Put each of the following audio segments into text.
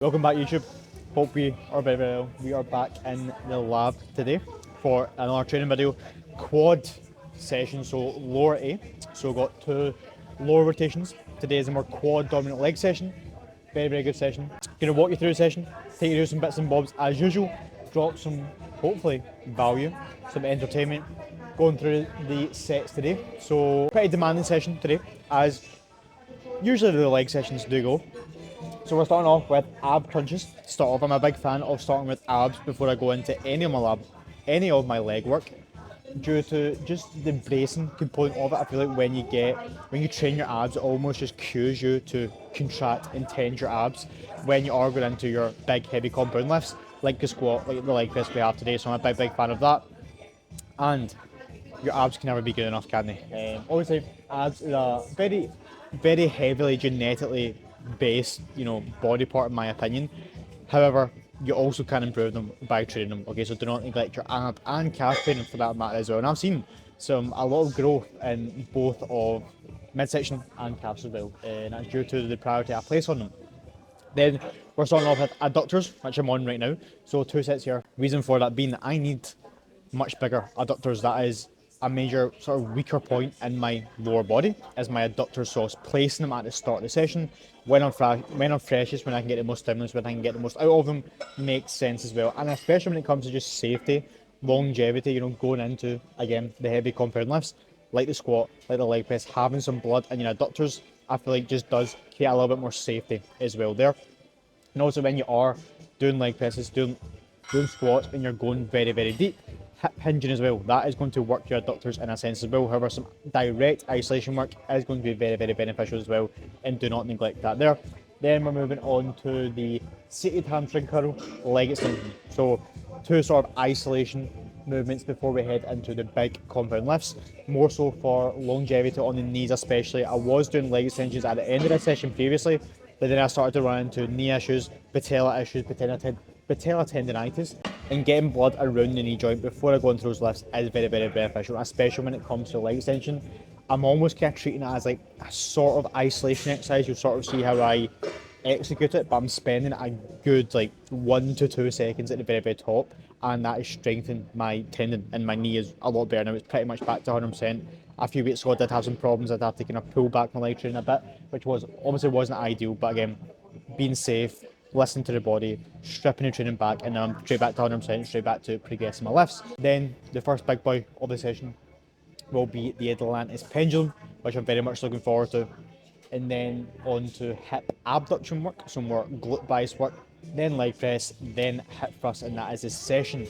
Welcome back YouTube, hope we are very well. We are back in the lab today for another training video, quad session, so lower A. So we've got two lower rotations. Today is a more quad dominant leg session, very good session. Gonna walk you through the session, take you through some bits and bobs as usual, drop some hopefully value, some entertainment, going through the sets today. So pretty demanding session today, as usually the leg sessions do go. So we're starting off with ab crunches. To start off, I'm a big fan of starting with abs before I go into any of my leg work, due to just the bracing component of it. I feel like when you train your abs, it almost just cues you to contract and tend your abs when you are going into your big heavy compound lifts, like the squat, like the leg press we have today. So I'm a big fan of that. And your abs can never be good enough, can they? Obviously, abs is a very heavily genetically based, body part in my opinion. However, you also can improve them by training them. Okay, so do not neglect your ab and calf training for that matter as well. And I've seen a lot of growth in both of midsection and calves as well, and that's due to the priority I place on them. Then we're starting off with adductors, which I'm on right now. So 2 sets here. Reason for that being that I need much bigger adductors. That is a major sort of weaker point in my lower body, as my adductors. So placing them at the start of the session when I'm freshest, when I can get the most stimulus, when I can get the most out of them, makes sense as well. And especially when it comes to just safety, longevity, going into again the heavy compound lifts, like the squat, like the leg press, having some blood in your adductors, I feel like just does create a little bit more safety as well there. And also when you are doing leg presses, doing squats, and you're going very deep, hip hinging as well, that is going to work your adductors in a sense as well. However, some direct isolation work is going to be very beneficial as well, and do not neglect that there. Then we're moving on to the seated hamstring curl, leg extension. So 2 sort of isolation movements before we head into the big compound lifts, more so for longevity on the knees especially. I was doing leg extensions at the end of the session previously, but then I started to run into knee issues, patella issues, patella tendinitis, and getting blood around the knee joint before I go into those lifts is very beneficial, especially when it comes to leg extension. I'm almost kind of treating it as like a sort of isolation exercise. You'll sort of see how I execute it, but I'm spending a good 1 to 2 seconds at the very top, and that is strengthening my tendon, and my knee is a lot better now. It's pretty much back to 100%. A few weeks ago I did have some problems. I'd have to kind of pull back my leg training a bit, which obviously wasn't ideal, but again, being safe, listening to the body, stripping the training back, and then I'm straight back to 100%, straight back to progressing my lifts. Then the first big boy of the session will be the Atlantis pendulum, which I'm very much looking forward to. And then on to hip abduction work, some more glute bias work, then leg press, then hip thrust, and that is the session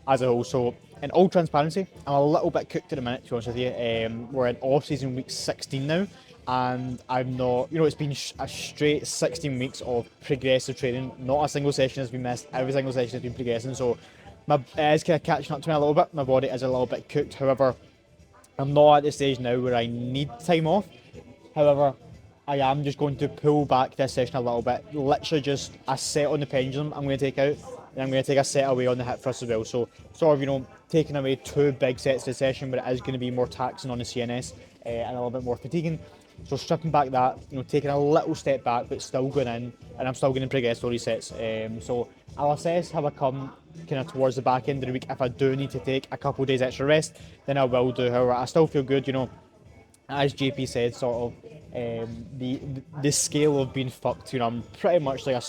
as a whole. So in all transparency, I'm a little bit cooked at the minute, to be honest with you. We're in off-season week 16 now, and I'm not, it's been a straight 16 weeks of progressive training. Not a single session has been missed. Every single session has been progressing. So it is kind of catching up to me a little bit. My body is a little bit cooked. However, I'm not at the stage now where I need time off. However, I am just going to pull back this session a little bit. Literally just a set on the pendulum I'm going to take out, and I'm going to take a set away on the hip thrust as well. So sort of, taking away 2 big sets of the session, but it is going to be more taxing on the CNS and a little bit more fatiguing. So stripping back that, taking a little step back, but still going in, and I'm still going to progress all these sets. So I'll assess how I come kind of towards the back end of the week. If I do need to take a couple of days extra rest, then I will do. However, I still feel good, as JP said, sort of the scale of being fucked, I'm pretty much like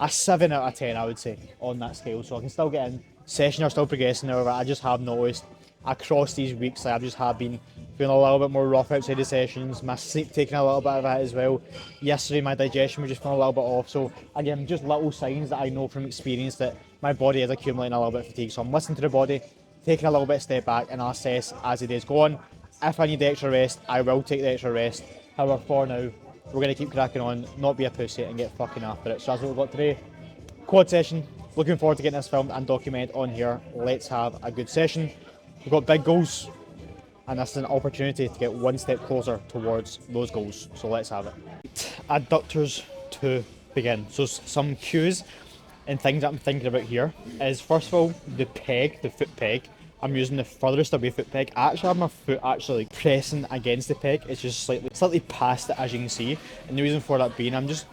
a 7 out of 10, I would say, on that scale. So I can still get in. Sessions are still progressing. However, I just have noticed across these weeks, I just have been feeling a little bit more rough outside the sessions, my sleep taking a little bit of it as well. Yesterday my digestion was just feeling a little bit off. So again, just little signs that I know from experience that my body is accumulating a little bit of fatigue. So I'm listening to the body, taking a little bit of step back, and I'll assess as the days go on. If I need the extra rest, I will take the extra rest. However, for now, we're going to keep cracking on, not be a pussy, and get fucking after it. So that's what we've got today. Quad session. Looking forward to getting this filmed and documented on here. Let's have a good session. We've got big goals, and this is an opportunity to get 1 step closer towards those goals. So let's have it. Adductors to begin. So some cues and things that I'm thinking about here is, first of all, the foot peg. I'm using the furthest away foot peg. I actually have my foot actually pressing against the peg. It's just slightly past it, as you can see. And the reason for that being, I'm just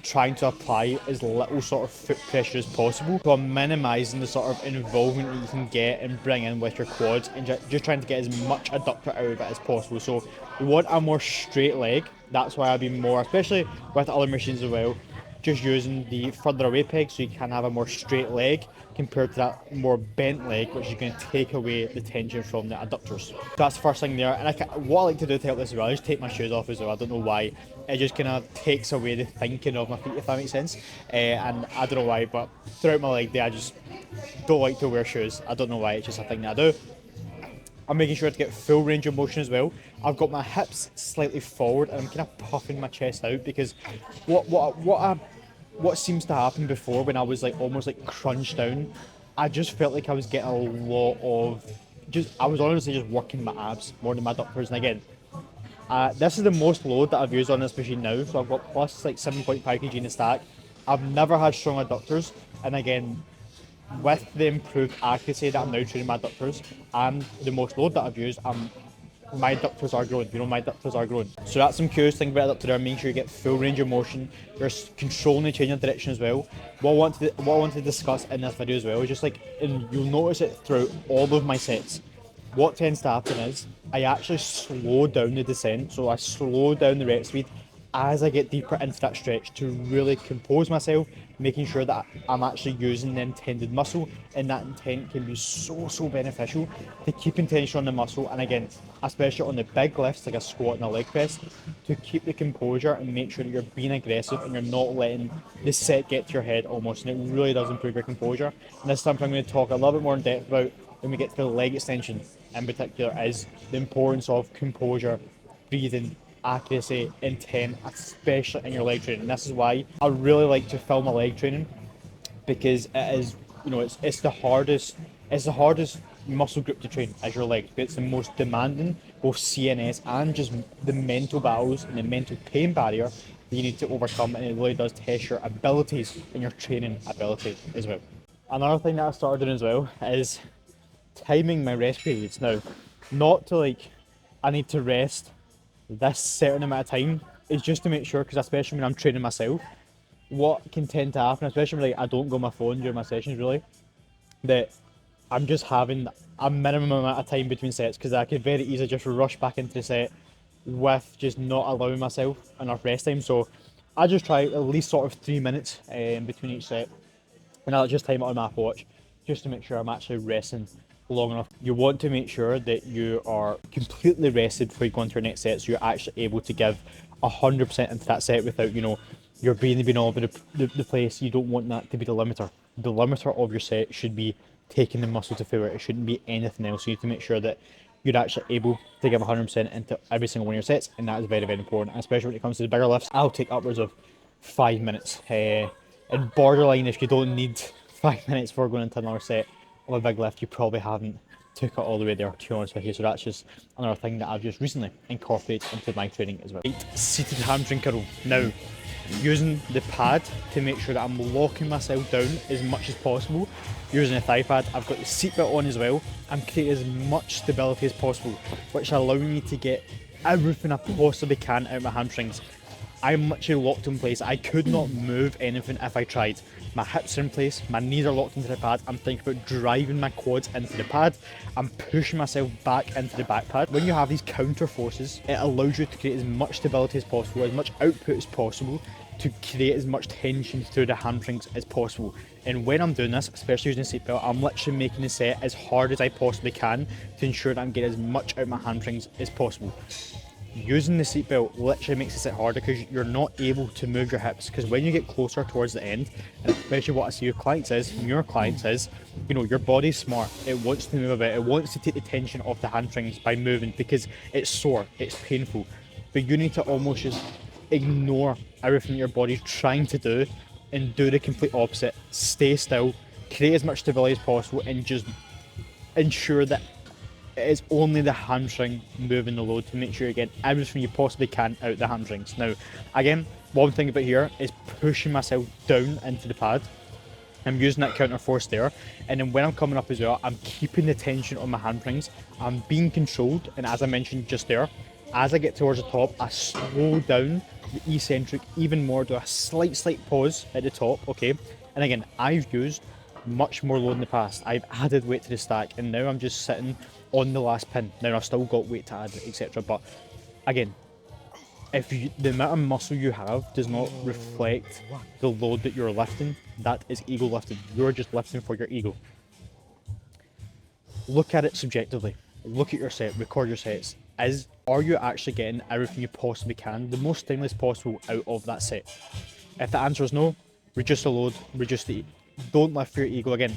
trying to apply as little sort of foot pressure as possible. So I'm minimising the sort of involvement that you can get and bring in with your quads, and just trying to get as much adductor out of it as possible. So you want a more straight leg. That's why I've been more, especially with other machines as well, just using the further away peg so you can have a more straight leg compared to that more bent leg, which is going to take away the tension from the adductors. So that's the first thing there. And what I like to do to help this as well is take my shoes off as well. I don't know why. It just kind of takes away the thinking of my feet, if that makes sense. And I don't know why, but throughout my leg day, I just don't like to wear shoes. I don't know why, it's just a thing that I do. I'm making sure to get full range of motion as well. I've got my hips slightly forward and I'm kind of puffing my chest out, because what seems to happen before, when I was like almost like crunched down, I just felt like I was getting a lot of I was honestly just working my abs more than my adductors. And again, this is the most load that I've used on this machine now, so I've got plus like 7.5 kg in the stack. I've never had strong adductors, and again, with the improved accuracy that I'm now training my adductors and the most load that I've used, my adductors are growing. My adductors are growing. So that's some cues. Think about adductor there. Make sure you get full range of motion. You're controlling the change of direction as well. What I want to discuss in this video as well is just like, and you'll notice it throughout all of my sets, what tends to happen is I actually slow down the descent. So I slow down the rep speed as I get deeper into that stretch to really compose myself, making sure that I'm actually using the intended muscle, and that intent can be so beneficial to keeping tension on the muscle, and again, especially on the big lifts like a squat and a leg press, to keep the composure and make sure that you're being aggressive and you're not letting the set get to your head almost, and it really does improve your composure. And this is something I'm going to talk a little bit more in depth about when we get to the leg extension in particular, is the importance of composure, breathing, accuracy, intent, especially in your leg training. This is why I really like to film my leg training, because it is, it's the hardest muscle group to train as your legs. It's the most demanding, both CNS and just the mental battles and the mental pain barrier that you need to overcome, and it really does test your abilities and your training ability as well. Another thing that I started doing as well is timing my rest periods. Now, not to like, I need to rest this certain amount of time, is just to make sure, because especially when I'm training myself, what can tend to happen, especially when I don't go on my phone during my sessions really, that I'm just having a minimum amount of time between sets, because I could very easily just rush back into the set with just not allowing myself enough rest time. So I just try at least sort of 3 minutes between each set, and I'll just time it on my Apple Watch just to make sure I'm actually resting long enough. You want to make sure that you are completely rested before you go into your next set, so you're actually able to give 100% into that set without, your breathing being all over the place. You don't want that to be the limiter. The limiter of your set should be taking the muscle to failure. It shouldn't be anything else. You need to make sure that you're actually able to give 100% into every single one of your sets, and that is very important, especially when it comes to the bigger lifts. I'll take upwards of 5 minutes, and borderline, if you don't need 5 minutes before going into another set of a big lift, you probably haven't took it all the way there, to be honest with you. So that's just another thing that I've just recently incorporated into my training as well. Seated hamstring curl. Now, using the pad to make sure that I'm locking myself down as much as possible, using a thigh pad. I've got the seatbelt on as well. I'm creating as much stability as possible, which is allowing me to get everything I possibly can out of my hamstrings. I'm literally locked in place. I could not move anything if I tried. My hips are in place, my knees are locked into the pad. I'm thinking about driving my quads into the pad. I'm pushing myself back into the back pad. When you have these counter forces, it allows you to create as much stability as possible, as much output as possible, to create as much tension through the hamstrings as possible. And when I'm doing this, especially using the seatbelt, I'm literally making the set as hard as I possibly can to ensure that I'm getting as much out of my hamstrings as possible. Using the seatbelt literally makes the set harder because you're not able to move your hips, because when you get closer towards the end, and especially what I see with clients is, your clients is, your body's smart. It wants to move a bit. It wants to take the tension off the hamstrings by moving because it's sore, it's painful. But you need to almost just ignore everything your body's trying to do and do the complete opposite. Stay still, create as much stability as possible, and just ensure that it is only the hamstring moving the load to make sure you get everything you possibly can out the hamstrings. Now, again, one thing about here is pushing myself down into the pad. I'm using that counter force there, and then when I'm coming up as well, I'm keeping the tension on my hamstrings. I'm being controlled, and as I mentioned just there, as I get towards the top, I slow down the eccentric even more, do a slight pause at the top, okay? And again, I've used much more load in the past. I've added weight to the stack, and now I'm just sitting on the last pin. Now I've still got weight to add, etc. But again, if the amount of muscle you have does not reflect the load that you're lifting, that is ego lifting. You're just lifting for your ego. Look at it subjectively. Look at your set, record your sets. Are you actually getting everything you possibly can, the most stimulus possible out of that set? If the answer is no, reduce the load, don't lift for your ego. Again,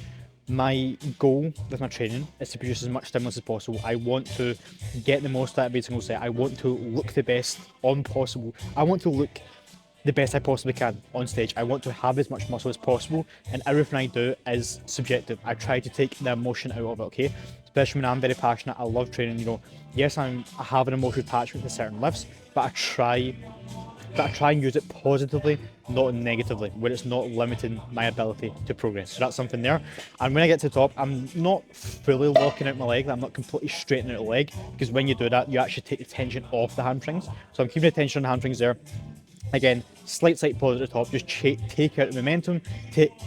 my goal with my training is to produce as much stimulus as possible. I want to get the most out of every single set. I want to look the best on possible. I want to look the best I possibly can on stage. I want to have as much muscle as possible, and everything I do is subjective. I try to take the emotion out of it, okay? Especially when I'm very passionate, I love training, you know. Yes, I have an emotional attachment to certain lifts, but I try and use it positively, not negatively, where it's not limiting my ability to progress. So that's something there. And when I get to the top, I'm not fully locking out my leg, I'm not completely straightening out the leg, because when you do that, you actually take the tension off the hamstrings. So I'm keeping the tension on the hamstrings there. Again, slight pause at the top, just take out the momentum,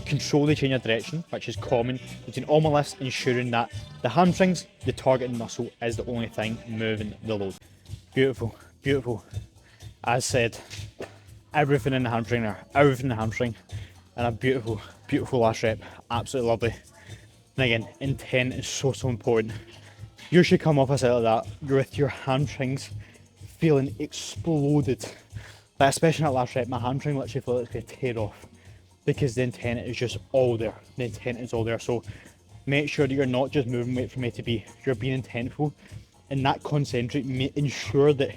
control the change of direction, which is common between all my lifts, ensuring that the hamstrings, the targeting muscle, is the only thing moving the load. Beautiful, beautiful. As said, everything in the hamstring there, everything in the hamstring, and a beautiful, beautiful last rep, absolutely lovely. And again, intent is so important. You should come off a set like that with your hamstrings feeling exploded. Like especially that last rep, my hamstring literally felt like it's going to tear off because the intent is just all there. The intent is all there. So make sure that you're not just moving weight from A to B. You're being intentful, and that concentric, ensure that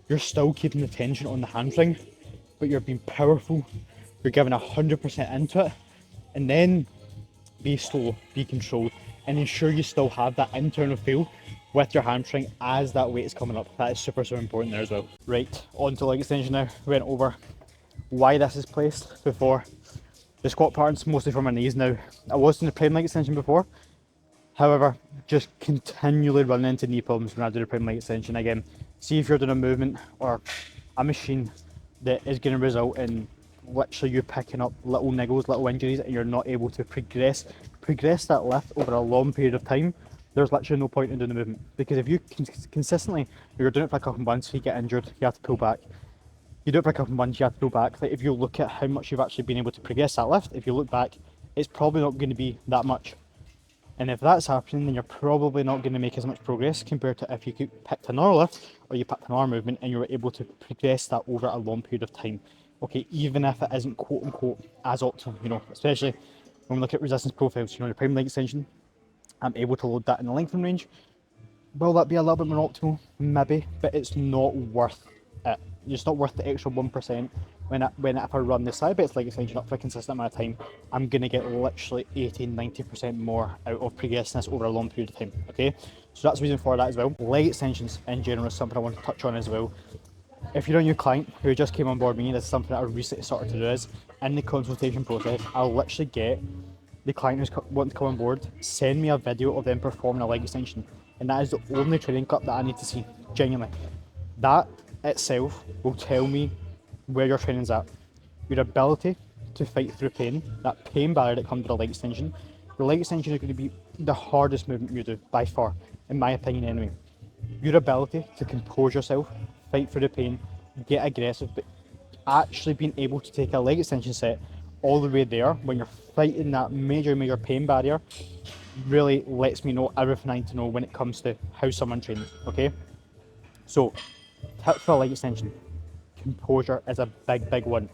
you're still keeping the tension on the hamstring, but you're being powerful. You're giving 100% into it, and then be slow, be controlled, and ensure you still have that internal feel with your hamstring as that weight is coming up. That is super important there as well. Right, on to leg extension now. We went over why this is placed before. The squat pattern's mostly for my knees now. I was doing the prime leg extension before. However, just continually running into knee problems when I do the prime leg extension. Again, see if you're doing a movement or a machine that is going to result in literally you picking up little niggles, little injuries, and you're not able to progress that lift over a long period of time. There's literally no point in doing the movement, because if you consistently, you're doing it for a couple of months, you get injured, you have to pull back. You do it for a couple of months, you have to pull back. Like if you look at how much you've actually been able to progress that lift, if you look back, it's probably not going to be that much. And if that's happening, then you're probably not going to make as much progress compared to if you picked another lift or you picked another movement and you were able to progress that over a long period of time. Okay, even if it isn't quote unquote as optimal, you know, especially when we look at resistance profiles, you know, the prime leg extension, I'm able to load that in the lengthen range. Will that be a little bit more optimal? Maybe, but it's not worth it. It's not worth the extra 1%. If I run the Cybex leg extension up for a consistent amount of time, I'm going to get literally 80-90% more out of progressing this over a long period of time, okay? So that's the reason for that as well. Leg extensions in general is something I want to touch on as well. If you're a new client who just came on board with me, this is something that I recently started to do is, in the consultation process, I'll literally get the client who's wanting to come on board, send me a video of them performing a leg extension. And that is the only training clip that I need to see, genuinely. That itself will tell me where your training's at. Your ability to fight through pain, that pain barrier that comes with a leg extension. The leg extension is going to be the hardest movement you do, by far, in my opinion anyway. Your ability to compose yourself, fight through the pain, get aggressive, but actually being able to take a leg extension set all the way there when you're fighting that major pain barrier really lets me know everything I need to know when it comes to how someone trains, okay? So, tip for a leg extension, composure is a big one.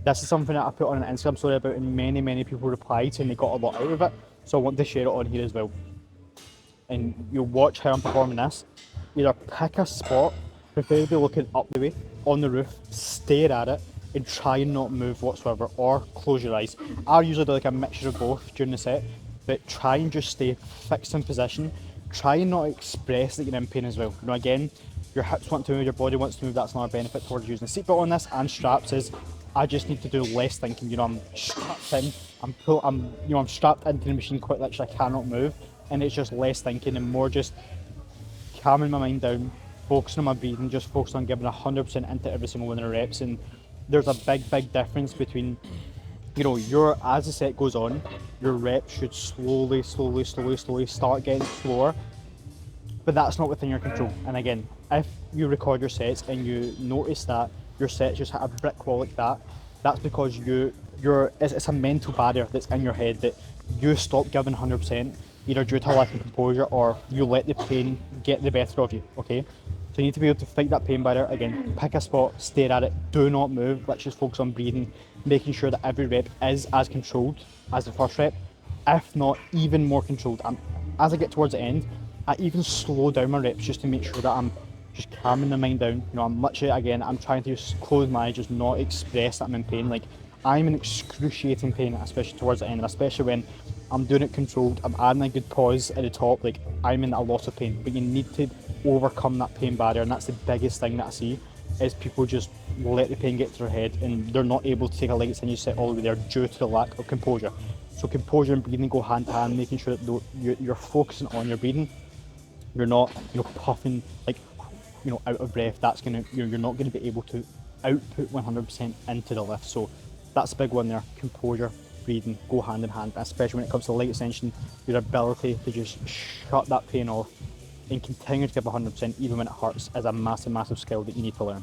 This is something that I put on an Instagram story about, and many people replied saying they got a lot out of it, so I want to share it on here as well. And you'll watch how I'm performing this. Either pick a spot, preferably looking up the way, on the roof, stare at it, and try and not move whatsoever, or close your eyes. I usually do like a mixture of both during the set, but try and just stay fixed in position. Try and not express that you're in pain as well. You know, again, your hips want to move, your body wants to move, that's another benefit towards using a seatbelt on this, and straps is, I just need to do less thinking. You know, I'm strapped in, I'm strapped into the machine quite literally, I cannot move, and it's just less thinking and more just calming my mind down, focusing on my breathing, just focusing on giving 100% into every single one of the reps. And there's a big difference between, you know, as the set goes on, your reps should slowly start getting slower, but that's not within your control. And again, if you record your sets and you notice that your sets just hit a brick wall like that, that's because it's a mental barrier that's in your head that you stop giving 100%, either due to lack of composure or you let the pain get the better of you, okay? So you need to be able to fight that pain barrier. Again, pick a spot, stare at it, do not move. Let's just focus on breathing, making sure that every rep is as controlled as the first rep, if not even more controlled. As I get towards the end, I even slow down my reps just to make sure that I'm just calming the mind down. You know, I'm literally, again, I'm trying to just close my eyes, just not express that I'm in pain. Like, I'm in excruciating pain, especially towards the end, and especially when I'm doing it controlled, I'm adding a good pause at the top, like, I'm in a lot of pain. But you need to overcome that pain barrier, and that's the biggest thing that I see, is people just let the pain get to their head, and they're not able to take a leg extension set all the way there due to the lack of composure. So composure and breathing go hand to hand, making sure that you're focusing on your breathing. You're not, you know, puffing like, you know, out of breath. That's gonna, you're not going to be able to output 100% into the lift. So that's a big one there. Composure, breathing go hand in hand, especially when it comes to leg extension. Your ability to just shut that pain off and continue to give 100% even when it hurts is a massive skill that you need to learn.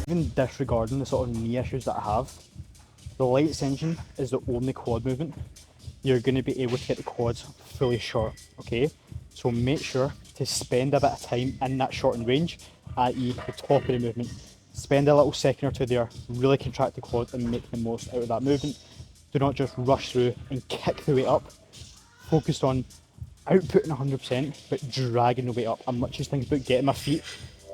Even disregarding the sort of knee issues that I have, the leg extension is the only quad movement you're going to be able to get the quads fully short, okay? So make sure to spend a bit of time in that shortened range, i.e. the top of the movement. Spend a little second or two there, really contract the quad and make the most out of that movement. Do not just rush through and kick the weight up. Focused on outputting 100%, but dragging the weight up. I'm literally thinking about getting my feet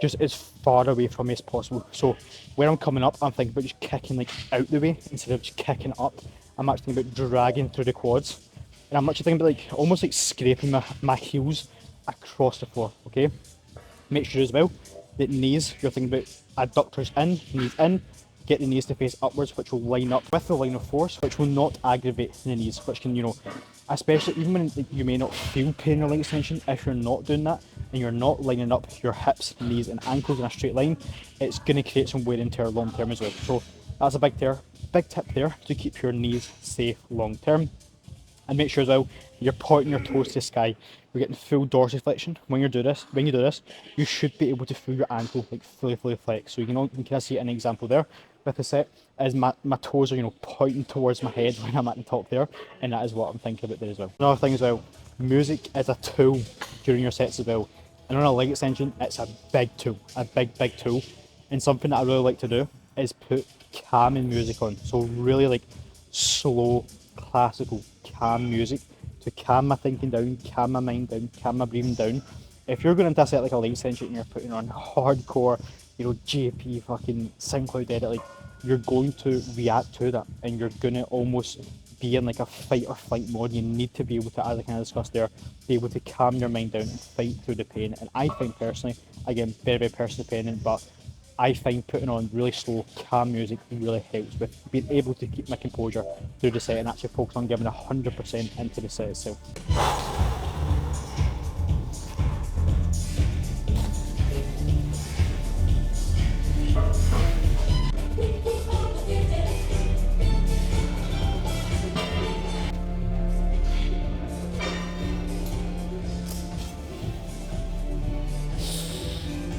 just as far away from me as possible. So where I'm coming up, I'm thinking about just kicking like out the way instead of just kicking up. I'm actually thinking about dragging through the quads. And I'm actually thinking about like almost like scraping my heels across the floor, okay? Make sure as well that knees, you're thinking about adductors in, knees in, get the knees to face upwards, which will line up with the line of force, which will not aggravate the knees, which can, you know, especially even when you may not feel pain in your leg extension, if you're not doing that and you're not lining up your hips, knees and ankles in a straight line, it's going to create some wear and tear long term as well. So that's a big tip there to keep your knees safe long term. And make sure as well you're pointing your toes to the sky. You're getting full dorsiflexion when you do this. You should be able to feel your ankle like fully flex. So you can kind of see an example there with the set as my toes are, you know, pointing towards my head when I'm at the top there, and that is what I'm thinking about there as well. Another thing as well, music is a tool during your sets as well. And on a leg extension, it's a big tool, a big tool. And something that I really like to do is put calming music on. So really like slow, classical, calm music to calm my thinking down, calm my mind down, calm my breathing down. If you're going into a set like a leg extension and you're putting on hardcore, you know, JP fucking SoundCloud edit, like, you're going to react to that and you're going to almost be in like a fight or flight mode. You need to be able to, as I kind of discussed there, be able to calm your mind down and fight through the pain. And I think personally, again, very person dependent, but I find putting on really slow, calm music really helps with being able to keep my composure through the set and actually focus on giving 100% into the set itself.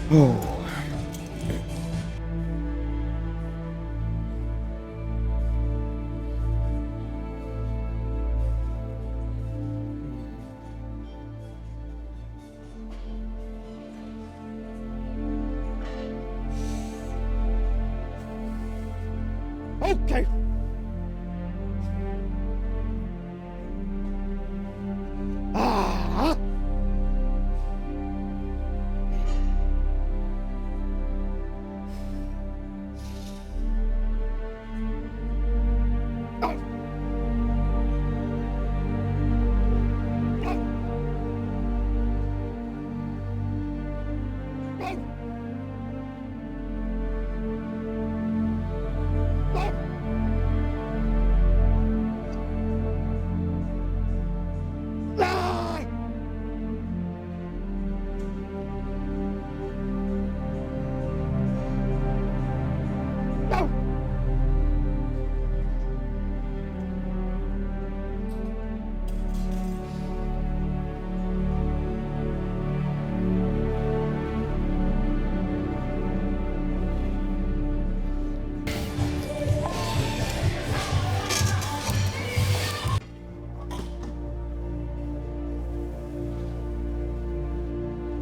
Oh. Okay. Ah.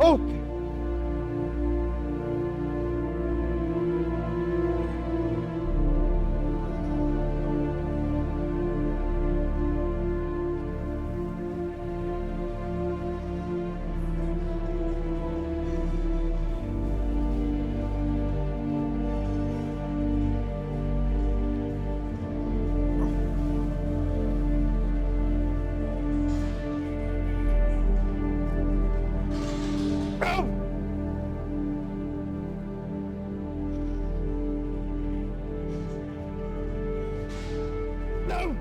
Okay. No.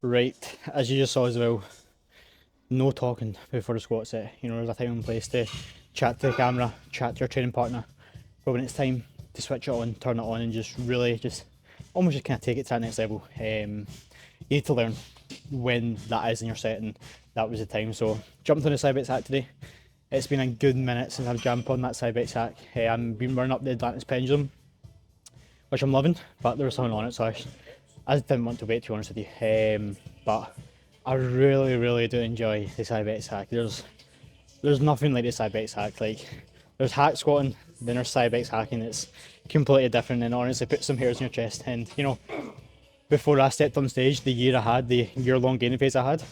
Right, as you just saw as well, no talking before the squat set. You know, there's a time and place to chat to the camera, chat to your training partner. But when it's time to switch it on, turn it on, and just really just almost just kind of take it to that next level, you need to learn when that is in your set, and that was the time. So jumped on the Cybex hack today. It's been a good minute since I've jumped on that Cybex hack. I've been running up the Atlantis pendulum, which I'm loving, but there was something on it, so I didn't want to wait, to be honest with you. But I really do enjoy the Cybex hack. There's nothing like the Cybex hack. Like, there's hack squatting, then there's Cybex hacking. It's completely different, and honestly puts some hairs in your chest. And you know, before I stepped on stage, the year-long gaining phase I had,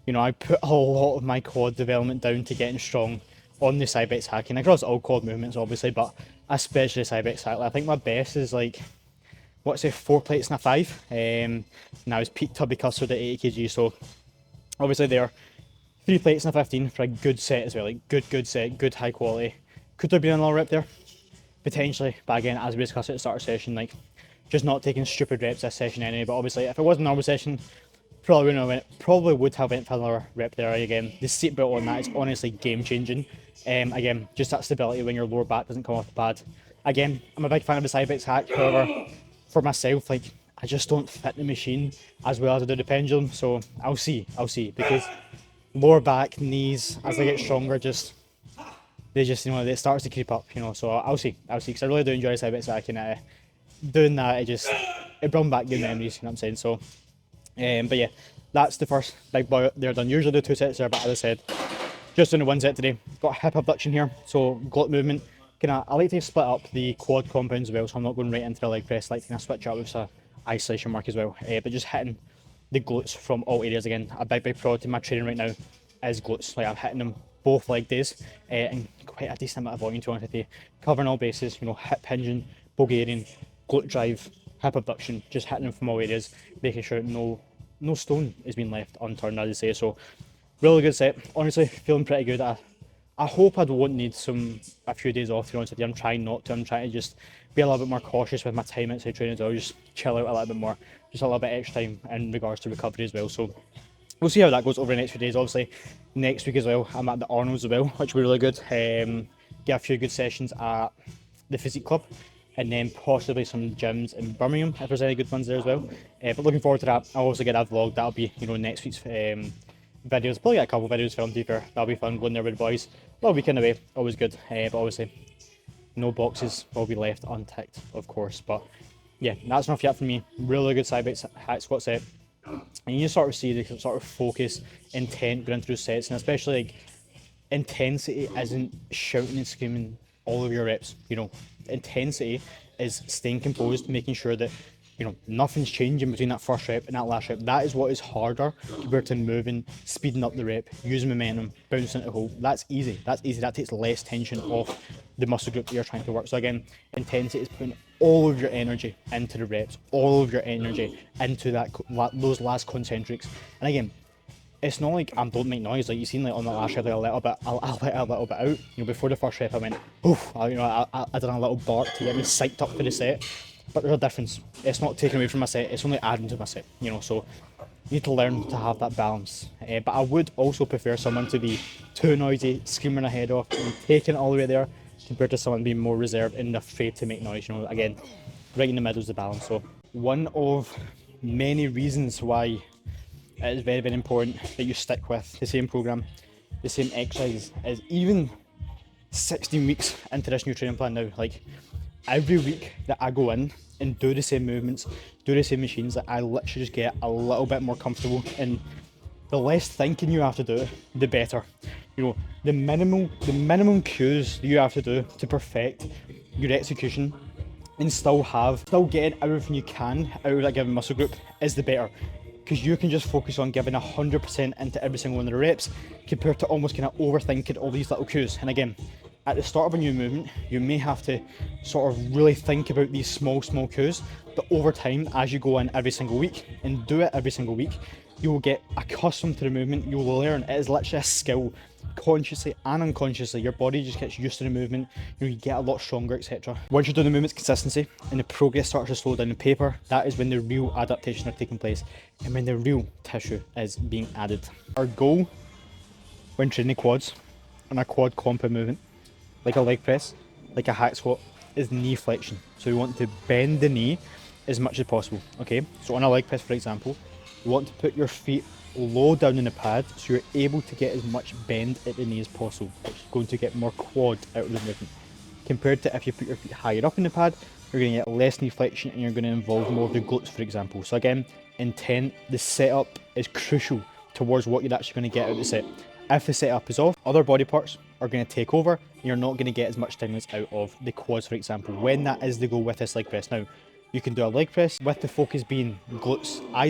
you know, I put a lot of my quad development down to getting strong on the Cybex hacking across all quad movements, obviously, but especially Cybex hack. I think my best is like, what's it, 4 plates and a 5. And I was peak tubby custard at 80 kg, so obviously there, 3 plates and a 15 for a good set as well, like good set, good high quality. Could there be an lower rep there? Potentially, but again, as we discussed at the start of the session, like, just not taking stupid reps this session anyway. But obviously, if it was a normal session, probably would have went for another rep there. Again, the seatbelt on that is honestly game changing. Again, just that stability when your lower back doesn't come off the pad. Again, I'm a big fan of the Cybex hack. However, for myself, like, I just don't fit the machine as well as I do the pendulum. So I'll see, because lower back, knees, as they get stronger, you know, it starts to creep up, you know. So I'll see, because I really do enjoy Cybex hack, and doing that, it brought back good memories, you know what I'm saying. So but yeah, that's the first big boy there done. Usually do 2 sets there, but as I said, just doing the 1 set today. Got hip abduction here, so glute movement. I like to split up the quad compounds as well, so I'm not going right into the leg press. I like to switch up with some isolation work as well, but just hitting the glutes from all areas. Again, a big priority in my training right now is glutes. Like, I'm hitting them both leg days, and quite a decent amount of volume, to be honest with you, covering all bases. You know, hip hinging, Bulgarian, glute drive, hip abduction, just hitting them from all areas, making sure no stone is being left unturned, as I say. So really good set. Honestly, feeling pretty good. I hope I won't need a few days off, to be honest with you. I'm trying not to. I'm trying to just be a little bit more cautious with my time outside training as well. Just chill out a little bit more. Just a little bit extra time in regards to recovery as well. So we'll see how that goes over the next few days. Obviously, next week as well, I'm at the Arnold's as well, which will be really good. Get a few good sessions at the Physique Club, and then possibly some gyms in Birmingham if there's any good ones there as well. But looking forward to that. I'll also get that vlog. That'll be, you know, next week's videos. Probably get a couple of videos filmed, to be fair. That'll be fun going there with the boys. Long weekend away, always good. But obviously, no boxes will be left unticked, of course. But yeah, that's enough yet for me. Really good Cybex hack squat set. And you sort of see the sort of focus, intent going through sets, and especially like intensity isn't shouting and screaming all of your reps. You know, intensity is staying composed, making sure that, you know, nothing's changing between that first rep and that last rep. That is what is harder compared to moving, speeding up the rep, using momentum, bouncing into hold. That's easy. That's easy. That takes less tension off the muscle group that you're trying to work. So again, intensity is putting all of your energy into the reps, all of your energy into those last concentrics. And again, it's not like I don't make noise. Like you seen, like on the last rep, like I let a little bit out. You know, before the first rep, I went, oof. I did a little bark to get me psyched up for the set. But there's a difference. It's not taking away from my set. It's only adding to my set. You know, so you need to learn to have that balance. But I would also prefer someone to be too noisy, screaming their head off, and taking it all the way there, compared to someone being more reserved and afraid to make noise. You know, again, right in the middle is the balance. So one of many reasons why it is very, very important that you stick with the same program, the same exercises, is even 16 weeks into this new training plan now. Like every week that I go in and do the same movements, do the same machines, that I literally just get a little bit more comfortable, and the less thinking you have to do, the better. You know, the minimum cues you have to do to perfect your execution and still getting everything you can out of that given muscle group is the better. Because you can just focus on giving 100% into every single one of the reps, compared to almost kind of overthinking all these little cues. And again, at the start of a new movement, you may have to sort of really think about these small cues, but over time, as you go in every single week and do it every single week, you will get accustomed to the movement. You will learn. It is literally a skill. Consciously and unconsciously, your body just gets used to the movement. You know, you get a lot stronger, etc. Once you're doing the movements consistency and the progress starts to slow down on paper, that is when the real adaptation are taking place and when the real tissue is being added. Our goal when training quads and a quad compound movement, like a leg press, like a hack squat, is knee flexion. So we want to bend the knee as much as possible. Okay, so on a leg press, for example, you want to put your feet low down in the pad so you're able to get as much bend at the knee as possible, which is going to get more quad out of the movement. Compared to if you put your feet higher up in the pad, you're going to get less knee flexion and you're going to involve more of the glutes, for example. So again, intent, the setup is crucial towards what you're actually going to get out of the set. If the setup is off, other body parts are going to take over and you're not going to get as much stimulus out of the quads, for example, when that is the goal with this leg press. Now, you can do a leg press with the focus being glutes. I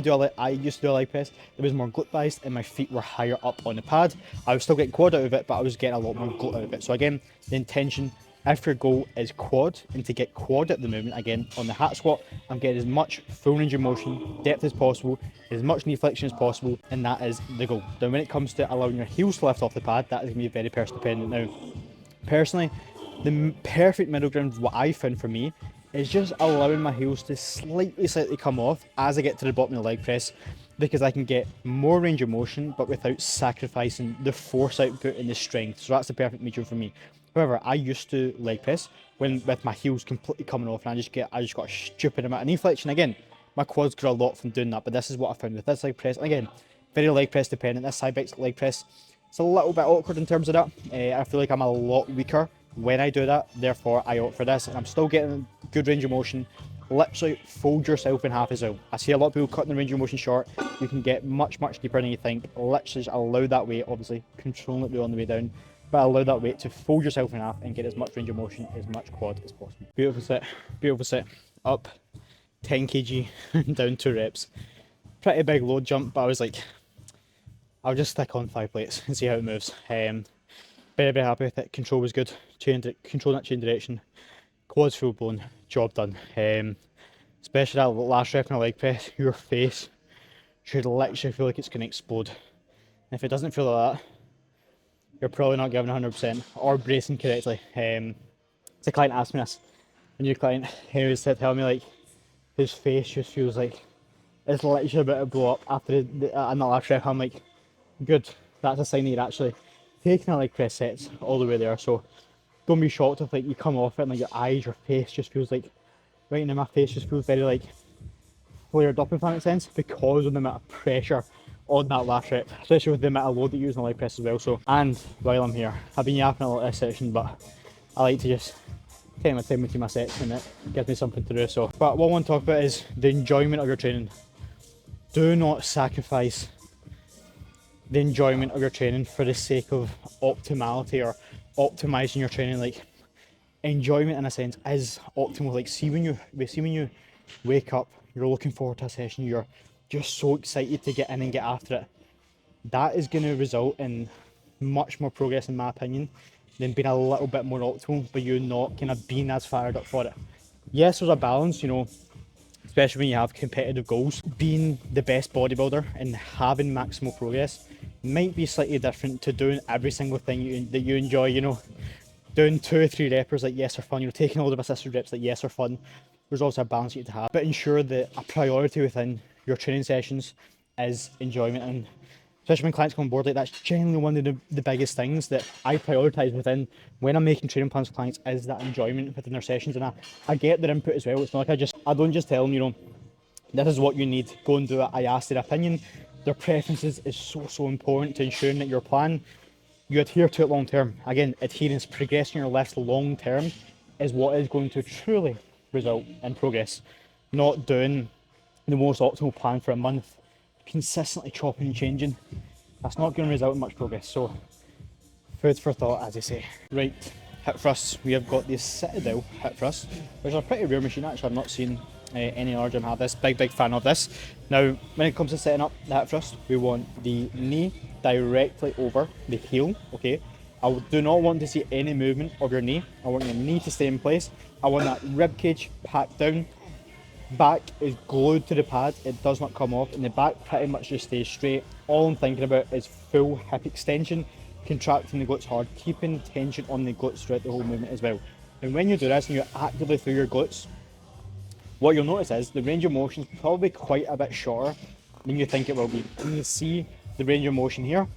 used to do a leg press that was more glute biased and my feet were higher up on the pad. I was still getting quad out of it, but I was getting a lot more glute out of it. So again, the intention, if your goal is quad and to get quad at the movement, again, on the hack squat, I'm getting as much full range of motion, depth as possible, as much knee flexion as possible, and that is the goal. Then when it comes to allowing your heels to lift off the pad, that is going to be very person dependent. Now, personally, the perfect middle ground, what I found for me, is just allowing my heels to slightly come off as I get to the bottom of the leg press, because I can get more range of motion but without sacrificing the force output and the strength. So that's the perfect medium for me. However, I used to leg press with my heels completely coming off, and I just got a stupid amount of knee flexion. Again, my quads grew a lot from doing that, but this is what I found with this leg press. And again, very leg press dependent. This Cybex leg press, it's a little bit awkward in terms of that. I feel like I'm a lot weaker when I do that, therefore I opt for this, and I'm still getting good range of motion. Literally fold yourself in half as well. I see a lot of people cutting the range of motion short. You can get much deeper than you think. Literally just allow that weight, obviously controlling it on the way down, but allow that weight to fold yourself in half and get as much range of motion, as much quad as possible. Beautiful set, up 10 kg, down 2 reps. Pretty big load jump, but I was like, I'll just stick on 5 plates and see how it moves. Very happy with it. Control was good. Control that chain direction. Quads full blown. Job done. Especially that last rep in a leg press, your face should literally feel like it's going to explode. And if it doesn't feel like that, you're probably not giving 100% or bracing correctly. The client asked me this. A new client, he was telling me like his face just feels like it's literally about to blow up after that last rep. I'm like, good. That's a sign that you're actually taking a leg press sets all the way there. So don't be shocked if like you come off it and like your eyes, your face just feels like, right now my face just feels very like flared up, if that makes sense, because of the amount of pressure on that last rep, especially with the amount of load that you use on the leg press as well. So, and while I'm here, I've been yapping a lot this session, but I like to just taking my time between my sets and it gives me something to do. So, but what I want to talk about is the enjoyment of your training. Do not sacrifice the enjoyment of your training for the sake of optimality or optimizing your training. Like, enjoyment in a sense is optimal. Like, see when you wake up, you're looking forward to a session, you're just so excited to get in and get after it. That is going to result in much more progress, in my opinion, than being a little bit more optimal, but you're not kind of being as fired up for it. Yes, there's a balance, you know, especially when you have competitive goals. Being the best bodybuilder and having maximal progress might be slightly different to doing every single thing that you enjoy, you know. Doing 2 or 3 reps like yes are fun, you know, taking all the assisted reps like yes are fun. There's also a balance you need to have, but ensure that a priority within your training sessions is enjoyment. And especially when clients come on board, like that's generally one of the biggest things that I prioritize within when I'm making training plans for clients, is that enjoyment within their sessions. And I get their input as well. It's not like I don't just tell them, you know, this is what you need, go and do it. I ask their opinion. Their preferences is so important to ensuring that your plan, you adhere to it long term. Again, adherence, progressing your lifts long term is what is going to truly result in progress. Not doing the most optimal plan for a month, consistently chopping and changing. That's not going to result in much progress. So, food for thought, as I say. Right, hip thrusts. We have got the Citadel hip thrust, which is a pretty rare machine. Actually, I've not seen any other gym have this. Big fan of this. Now, when it comes to setting up the hip thrust, we want the knee directly over the heel. Okay, I do not want to see any movement of your knee. I want your knee to stay in place. I want that rib cage packed down. Back is glued to the pad, it does not come off, and the back pretty much just stays straight. All I'm thinking about is full hip extension, contracting the glutes hard, keeping tension on the glutes throughout the whole movement as well. And when you do this and you actively through your glutes, what you'll notice is the range of motion is probably quite a bit shorter than you think it will be. And you see the range of motion here.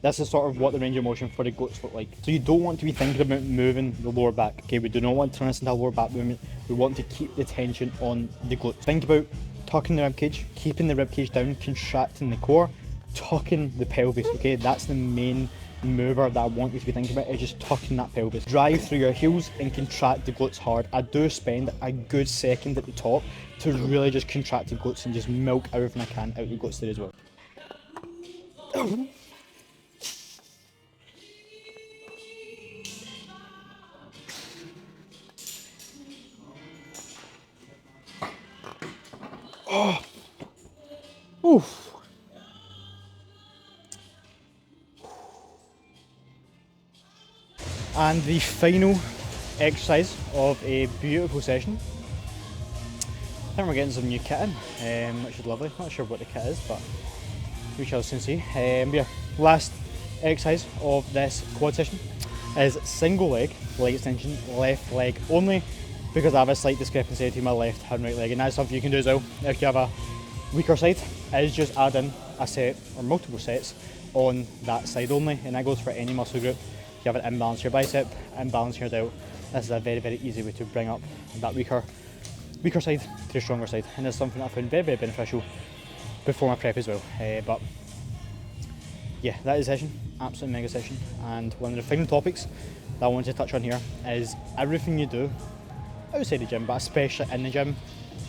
This is sort of what the range of motion for the glutes look like. So you don't want to be thinking about moving the lower back. Okay, we do not want to turn this into a lower back movement. We want to keep the tension on the glutes. Think about tucking the rib cage, keeping the rib cage down, contracting the core, tucking the pelvis. Okay, that's the main mover that I want you to be thinking about, is just tucking that pelvis. Drive through your heels and contract the glutes hard. I do spend a good second at the top to really just contract the glutes and just milk everything I can out the glutes there as well. Oh. Oof. And the final exercise of a beautiful session. I think we're getting some new kit in, which is lovely. Not sure what the kit is, but we shall soon see. Yeah, last exercise of this quad session is single leg extension, left leg only, because I have a slight discrepancy between my left and right leg, and that's something you can do as well if you have a weaker side, is just add in a set or multiple sets on that side only, and that goes for any muscle group. If you have an imbalance in your bicep, imbalance in your delt, this is a very easy way to bring up that weaker side to the stronger side, and it's something I found very beneficial before my prep as well. But yeah, that is a session, absolute mega session. And one of the final topics that I want to touch on here is everything you do outside the gym, but especially in the gym,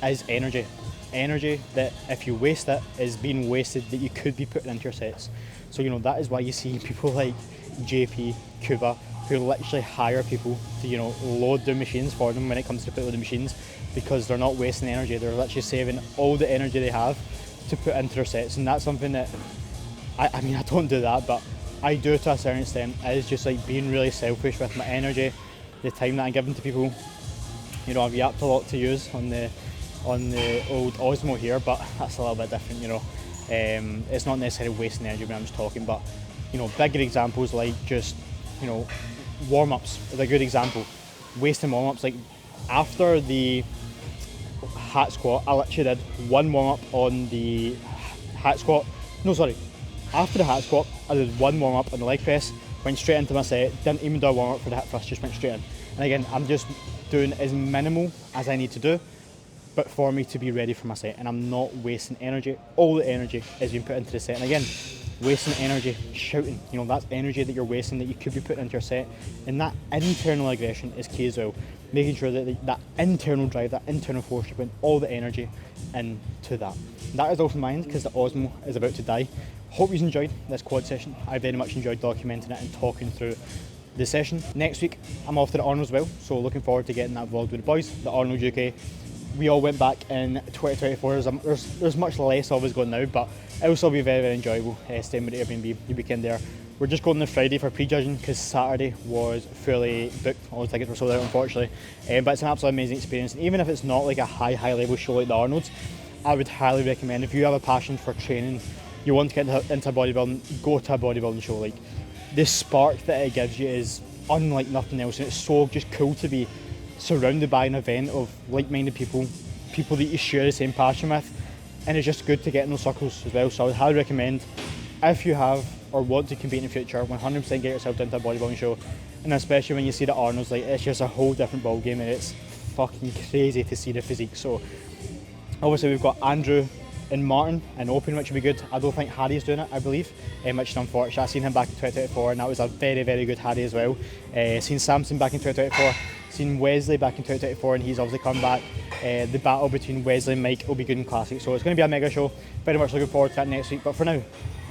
is energy. Energy that if you waste it is being wasted, that you could be putting into your sets. So, you know, that is why you see people like JP, Cuba, who literally hire people to, you know, load their machines for them when it comes to put with the machines, because they're not wasting energy. They're literally saving all the energy they have to put into their sets. And that's something that, I mean, I don't do that, but I do to a certain extent. It is just like being really selfish with my energy, the time that I'm giving to people. You know, I've yapped a lot to use on the old Osmo here, but that's a little bit different, you know. It's not necessarily wasting energy when I'm just talking, but, you know, bigger examples like just, you know, warm-ups is a good example. Wasting warm-ups, like after the hat squat, I literally did one warm-up on the hat squat. No, sorry. After the hat squat, I did one warm-up on the leg press, went straight into my set, didn't even do a warm-up for the hip thrust, just went straight in. And again, I'm just doing as minimal as I need to do, but for me to be ready for my set, and I'm not wasting energy. All the energy is being put into the set. And again, wasting energy, shouting, that's energy that you're wasting that you could be putting into your set. And that internal aggression is key as well. Making sure that that internal drive, that internal force, you're putting all the energy into that. That is all from my end because the Osmo is about to die. Hope you've enjoyed this quad session. I very much enjoyed documenting it and talking through the session. Next week, I'm off to the Arnold as well, so looking forward to getting that vlog with the boys, the Arnold UK. We all went back in 2024. There's much less of us going now, but it will still be very, very enjoyable staying with the Airbnb the weekend there. We're just going on Friday for prejudging because Saturday was fully booked. All the tickets were sold out, unfortunately. But it's an absolutely amazing experience. And even if it's not like a high level show like the Arnold's, I would highly recommend, if you have a passion for training, you want to get into bodybuilding, go to a bodybuilding show. Like, the spark that it gives you is unlike nothing else, and it's so just cool to be surrounded by an event of like-minded people that you share the same passion with, and it's just good to get in those circles as well. So I would highly recommend, if you have or want to compete in the future, 100% get yourself into a bodybuilding show, and especially when you see the Arnold's, like, it's just a whole different ball game, and it's fucking crazy to see the physique. So obviously we've got Andrew and Martin in Open, which would be good. I don't think Harry's doing it, I believe, which is unfortunate. I've seen him back in 2024 and that was a very, very good Harry as well. Seen Samson back in 2024, seen Wesley back in 2024 and he's obviously come back. The battle between Wesley and Mike will be good in Classic, so it's going to be a mega show. Very much looking forward to that next week, but for now,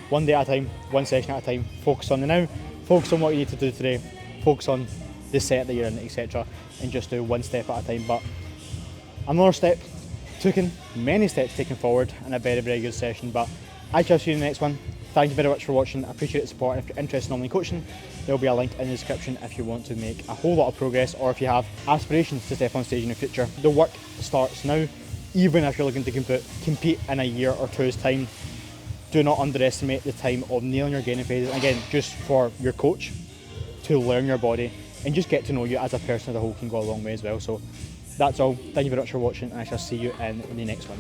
one day at a time, one session at a time. Focus on the now, focus on what you need to do today, focus on the set that you're in, etc., and just do one step at a time. But another step taken, many steps taken forward, and a very, very good session. But I shall see you in the next one. Thank you very much for watching. I appreciate the support. If you're interested in online coaching, there will be a link in the description if you want to make a whole lot of progress, or if you have aspirations to step on stage in the future. The work starts now. Even if you're looking to compete in a year or two's time, do not underestimate the time of nailing your gaining phases. Again, just for your coach to learn your body and just get to know you as a person as a whole can go a long way as well. So that's all. Thank you very much for watching, and I shall see you in the next one.